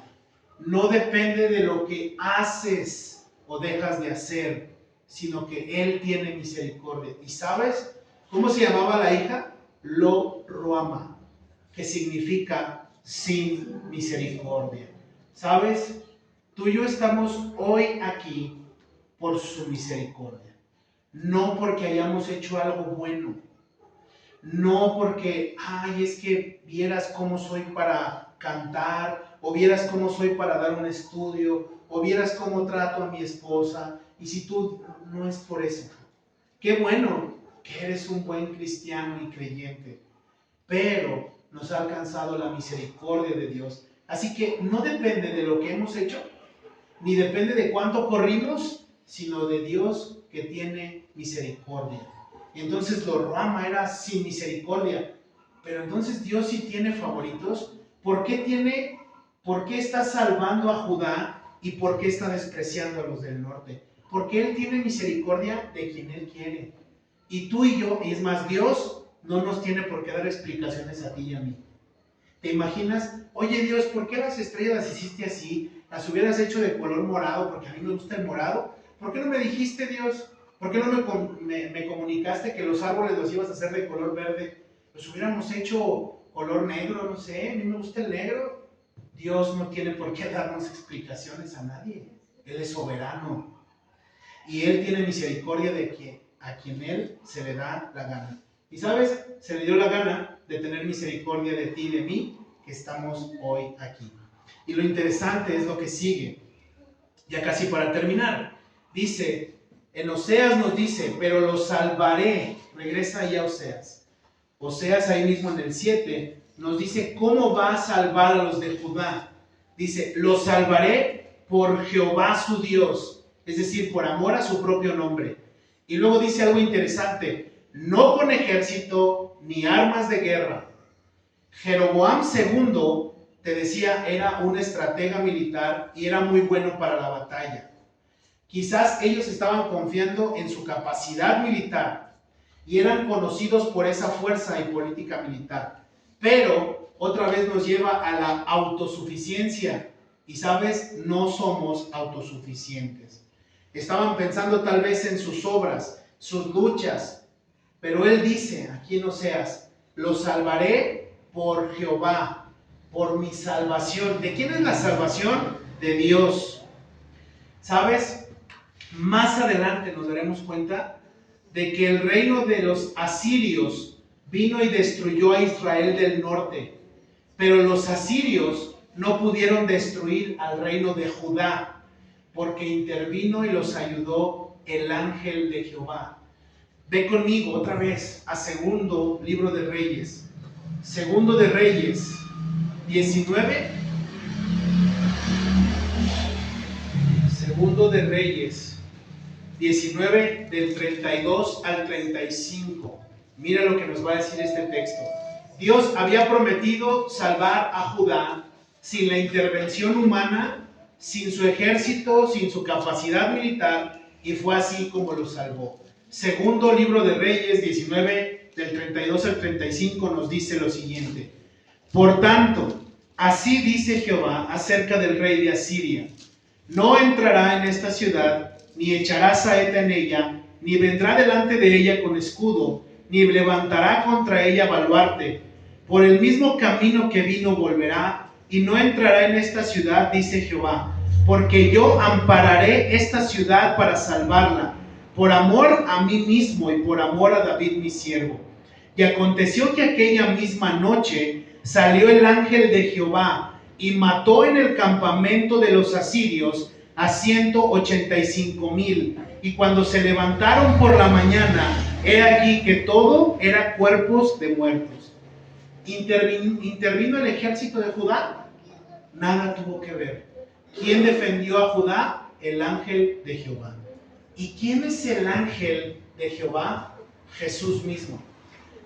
No depende de lo que haces o dejas de hacer, sino que Él tiene misericordia. ¿Y sabes cómo se llamaba la hija? Lo Ruama, que significa sin misericordia. ¿Sabes? Tú y yo estamos hoy aquí por su misericordia. No porque hayamos hecho algo bueno. No porque, es que vieras cómo soy para cantar, o vieras cómo soy para dar un estudio, o vieras cómo trato a mi esposa. Y si tú, no es por eso. Qué bueno que eres un buen cristiano y creyente, pero nos ha alcanzado la misericordia de Dios. Así que no depende de lo que hemos hecho, ni depende de cuánto corrimos, sino de Dios que tiene misericordia. Y entonces lo Ruama era sin misericordia. Pero entonces Dios sí tiene favoritos. ¿Por qué está salvando a Judá y por qué está despreciando a los del norte? Porque Él tiene misericordia de quien Él quiere. Y tú y yo, y es más, Dios no nos tiene por qué dar explicaciones a ti y a mí. ¿Te imaginas? Oye Dios, ¿por qué las estrellas las hiciste así? ¿Las hubieras hecho de color morado porque a mí me gusta el morado? ¿Por qué no me dijiste, Dios? ¿Por qué no me comunicaste que los árboles los ibas a hacer de color verde? Los hubiéramos hecho color negro, no sé, a mí me gusta el negro. Dios no tiene por qué darnos explicaciones a nadie. Él es soberano. Y Él tiene misericordia a quien Él se le da la gana. Y sabes, se le dio la gana de tener misericordia de ti y de mí, que estamos hoy aquí. Y lo interesante es lo que sigue, ya casi para terminar. Dice, en Oseas nos dice, pero los salvaré. Regresa ahí a Oseas. Oseas ahí mismo en el 7 nos dice cómo va a salvar a los de Judá. Dice, los salvaré por Jehová su Dios, es decir, por amor a su propio nombre. Y luego dice algo interesante, no con ejército ni armas de guerra. Jeroboam II, te decía, era un estratega militar y era muy bueno para la batalla. Quizás ellos estaban confiando en su capacidad militar y eran conocidos por esa fuerza y política militar. Pero otra vez nos lleva a la autosuficiencia. Y sabes, no somos autosuficientes. Estaban pensando tal vez en sus obras, sus luchas. Pero él dice, aquí en Oseas, los salvaré por Jehová, por mi salvación. ¿De quién es la salvación? De Dios. ¿Sabes? Más adelante nos daremos cuenta de que el reino de los asirios vino y destruyó a Israel del norte. Pero los asirios no pudieron destruir al reino de Judá, porque intervino y los ayudó el ángel de Jehová. Ve conmigo otra vez a Segundo Libro de Reyes. Segundo de Reyes 19. Segundo de Reyes 19, del 32 al 35. Mira lo que nos va a decir este texto. Dios había prometido salvar a Judá sin la intervención humana, sin su ejército, sin su capacidad militar, y fue así como lo salvó. Segundo Libro de Reyes 19, del 32 al 35 nos dice lo siguiente. Por tanto, así dice Jehová acerca del rey de Asiria: no entrará en esta ciudad, ni echará saeta en ella, ni vendrá delante de ella con escudo, ni levantará contra ella baluarte. Por el mismo camino que vino volverá, y no entrará en esta ciudad, dice Jehová, porque yo ampararé esta ciudad para salvarla, por amor a mí mismo y por amor a David mi siervo. Y aconteció que aquella misma noche salió el ángel de Jehová y mató en el campamento de los asirios a 185,000. Y cuando se levantaron por la mañana, he aquí que todo era cuerpos de muertos. ¿Intervino el ejército de Judá? Nada tuvo que ver. ¿Quién defendió a Judá? El ángel de Jehová. ¿Y quién es el ángel de Jehová? Jesús mismo.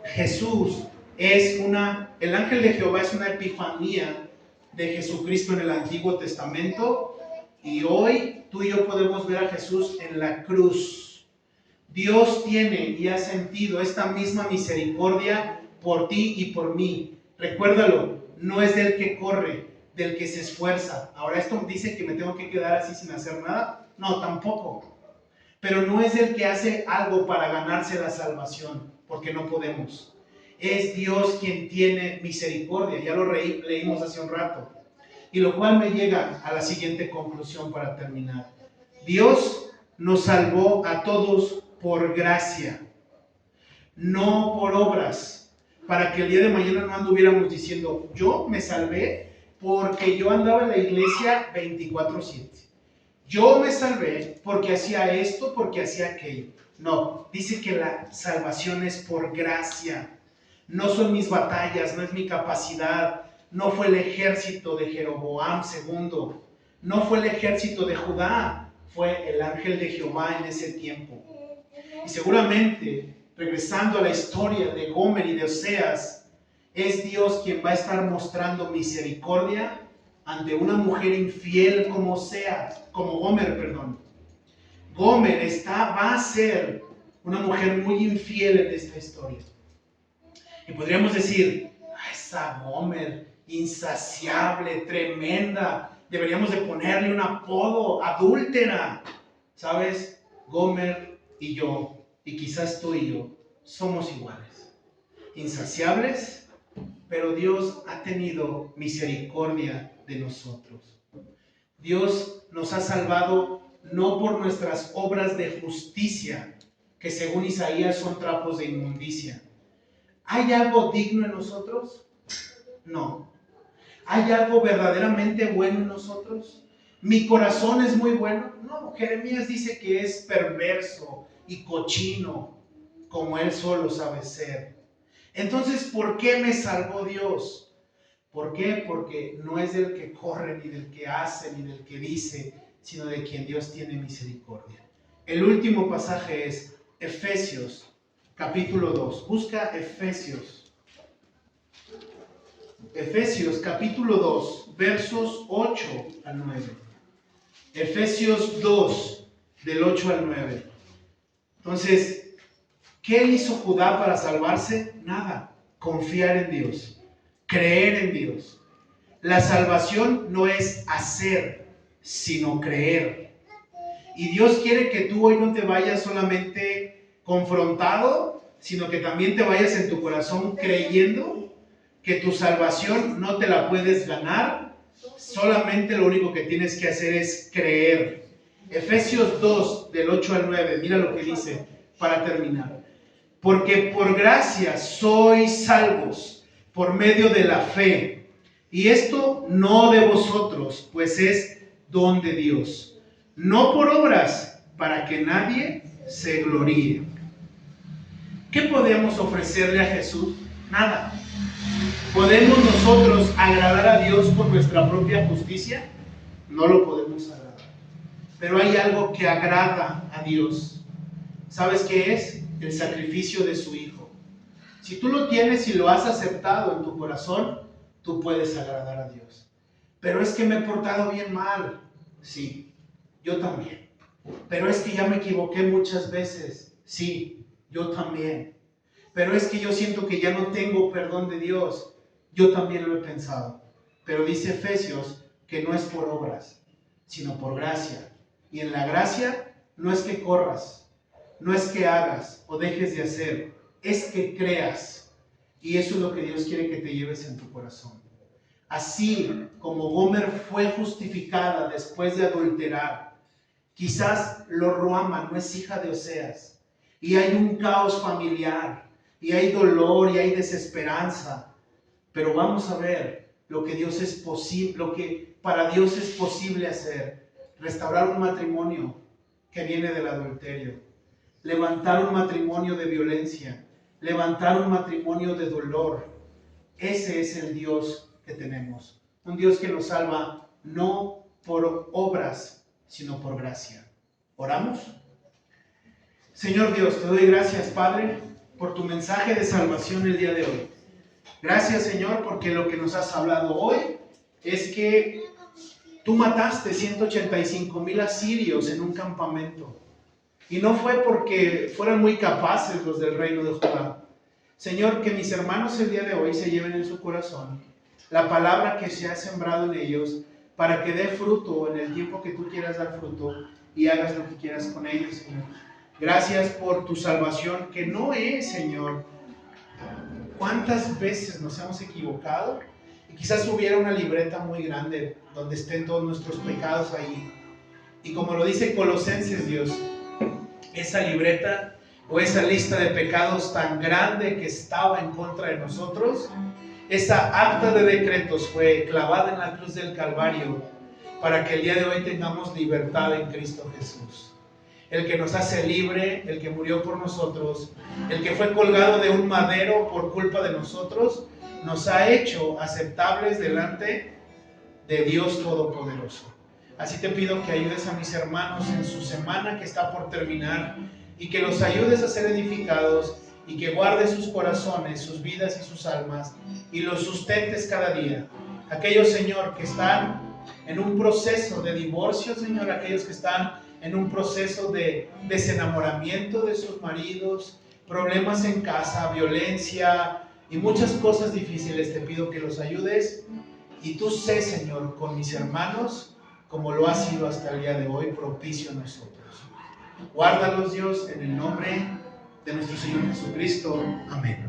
Jesús es el ángel de Jehová es una epifanía de Jesucristo en el Antiguo Testamento, y hoy tú y yo podemos ver a Jesús en la cruz. Dios tiene y ha sentido esta misma misericordia por ti y por mí. Recuérdalo, no es del que corre, del que se esfuerza. Ahora, esto dice que me tengo que quedar así sin hacer nada. No, tampoco. Pero no es el que hace algo para ganarse la salvación, porque no podemos. Es Dios quien tiene misericordia. Ya lo leímos hace un rato. Y lo cual me llega a la siguiente conclusión para terminar. Dios nos salvó a todos por gracia, no por obras, para que el día de mañana no anduviéramos diciendo, yo me salvé porque yo andaba en la iglesia 24/7. Yo me salvé porque hacía esto, porque hacía aquello. No, dice que la salvación es por gracia. No son mis batallas, no es mi capacidad, no fue el ejército de Jeroboam II, no fue el ejército de Judá, fue el ángel de Jehová en ese tiempo. Y seguramente, regresando a la historia de Gomer y de Oseas, es Dios quien va a estar mostrando misericordia ante una mujer infiel como Gomer. Gomer va a ser una mujer muy infiel en esta historia. Y podríamos decir, esa Gomer, insaciable, tremenda, deberíamos de ponerle un apodo, adúltera. ¿Sabes? Gomer y yo, y quizás tú y yo, somos iguales. Insaciables, pero Dios ha tenido misericordia de nosotros. Dios nos ha salvado no por nuestras obras de justicia, que según Isaías son trapos de inmundicia. ¿Hay algo digno en nosotros? No. ¿Hay algo verdaderamente bueno en nosotros? ¿Mi corazón es muy bueno? No. Jeremías dice que es perverso y cochino, como él solo sabe ser. Entonces, ¿por qué me salvó Dios? ¿Por qué? Porque no es del que corre, ni del que hace, ni del que dice, sino de quien Dios tiene misericordia. El último pasaje es Efesios, capítulo 2. Busca Efesios. Efesios, capítulo 2, versos 8 al 9. Efesios 2, del 8 al 9. Entonces, ¿qué hizo Judá para salvarse? Nada. Confiar en Dios. Creer en Dios. La salvación no es hacer, sino creer. Y Dios quiere que tú hoy no te vayas solamente confrontado, sino que también te vayas en tu corazón creyendo que tu salvación no te la puedes ganar, solamente lo único que tienes que hacer es creer. Efesios 2, del 8 al 9, mira lo que dice para terminar. Porque por gracia sois salvos por medio de la fe, y esto no de vosotros, pues es don de Dios, no por obras, para que nadie se gloríe. ¿Qué podemos ofrecerle a Jesús? Nada. ¿Podemos nosotros agradar a Dios por nuestra propia justicia? No lo podemos agradar. Pero hay algo que agrada a Dios. ¿Sabes qué es? El sacrificio de su Hijo. Si tú lo tienes y lo has aceptado en tu corazón, tú puedes agradar a Dios. Pero es que me he portado bien mal. Sí, yo también. Pero es que ya me equivoqué muchas veces. Sí, yo también. Pero es que yo siento que ya no tengo perdón de Dios. Yo también lo he pensado. Pero dice Efesios que no es por obras, sino por gracia. Y en la gracia no es que corras, no es que hagas o dejes de hacer. es que creas. Y eso es lo que Dios quiere que te lleves en tu corazón. Así como Gomer fue justificada después de adulterar, quizás Lo-Ruama no es hija de Oseas, y hay un caos familiar, y hay dolor, y hay desesperanza, pero vamos a ver lo que Dios es posible, lo que para Dios es posible hacer: restaurar un matrimonio que viene del adulterio, levantar un matrimonio de violencia, levantar un matrimonio de dolor. Ese es el Dios que tenemos, un Dios que nos salva no por obras, sino por gracia. ¿Oramos? Señor Dios, te doy gracias, Padre, por tu mensaje de salvación el día de hoy. Gracias, Señor, porque lo que nos has hablado hoy es que tú mataste 185,000 asirios en un campamento. Y no fue porque fueran muy capaces los del reino de Judá. Señor, que mis hermanos el día de hoy se lleven en su corazón la palabra que se ha sembrado en ellos, para que dé fruto en el tiempo que tú quieras dar fruto, y hagas lo que quieras con ellos, Señor. Gracias por tu salvación, que no es, Señor, cuántas veces nos hemos equivocado, y quizás hubiera una libreta muy grande donde estén todos nuestros pecados ahí. Y como lo dice Colosenses, Dios, esa libreta o esa lista de pecados tan grande que estaba en contra de nosotros, esa acta de decretos fue clavada en la cruz del Calvario, para que el día de hoy tengamos libertad en Cristo Jesús. El que nos hace libre, el que murió por nosotros, el que fue colgado de un madero por culpa de nosotros, nos ha hecho aceptables delante de Dios Todopoderoso. Así te pido que ayudes a mis hermanos en su semana que está por terminar, y que los ayudes a ser edificados, y que guardes sus corazones, sus vidas y sus almas, y los sustentes cada día. Aquellos, Señor, que están en un proceso de divorcio, Señor, aquellos que están en un proceso de desenamoramiento de sus maridos, problemas en casa, violencia y muchas cosas difíciles, te pido que los ayudes. Y tú sé, Señor, con mis hermanos, como lo has sido hasta el día de hoy, propicio a nosotros. Guárdalos, Dios, en el nombre de nuestro Señor Jesucristo. Amén.